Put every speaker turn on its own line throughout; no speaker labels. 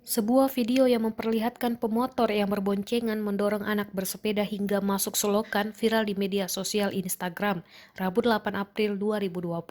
Sebuah video yang memperlihatkan pemotor yang berboncengan mendorong anak bersepeda hingga masuk selokan viral di media sosial Instagram, Rabu 8 April 2020.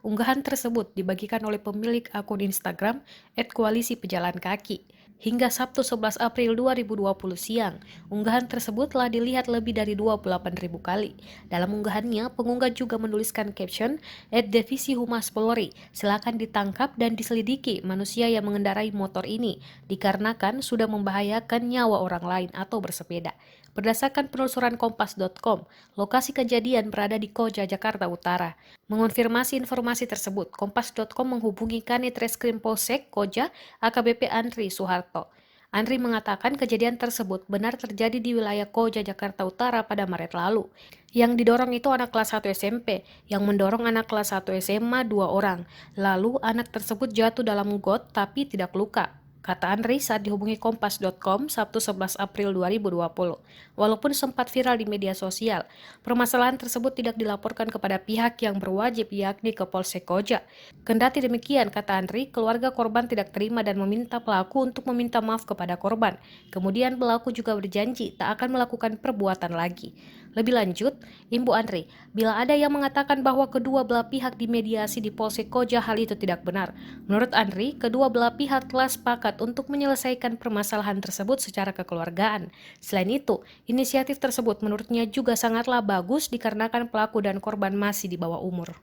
Unggahan tersebut dibagikan oleh pemilik akun Instagram @koalisi pejalan kaki. Hingga Sabtu 11 April 2020 siang, unggahan tersebut telah dilihat lebih dari 28.000 kali. Dalam unggahannya, pengunggah juga menuliskan caption, @Divisi Humas Polri, silakan ditangkap dan diselidiki manusia yang mengendarai motor ini, dikarenakan sudah membahayakan nyawa orang lain atau bersepeda. Berdasarkan penelusuran kompas.com, lokasi kejadian berada di Koja, Jakarta Utara. Mengonfirmasi informasi tersebut, kompas.com menghubungi Kanit Reskrim Polsek Koja, AKBP Andri Suharto. Andri mengatakan kejadian tersebut benar terjadi di wilayah Koja, Jakarta Utara pada Maret lalu. Yang didorong itu anak kelas 1 SMP, yang mendorong anak kelas 1 SMA 2 orang. Lalu anak tersebut jatuh dalam got tapi tidak luka, kata Andri saat dihubungi kompas.com Sabtu 11 April 2020. Walaupun sempat viral di media sosial, permasalahan tersebut tidak dilaporkan kepada pihak yang berwajib, yakni ke Polsek Koja. Kendati demikian, kata Andri, keluarga korban tidak terima dan meminta pelaku untuk meminta maaf kepada korban. Kemudian pelaku juga berjanji tak akan melakukan perbuatan lagi. Lebih lanjut, Ibu Andri, bila ada yang mengatakan bahwa kedua belah pihak dimediasi di Polsek Koja, hal itu tidak benar. Menurut Andri, kedua belah pihak telah sepakat untuk menyelesaikan permasalahan tersebut secara kekeluargaan. Selain itu, inisiatif tersebut menurutnya juga sangatlah bagus dikarenakan pelaku dan korban masih di bawah umur.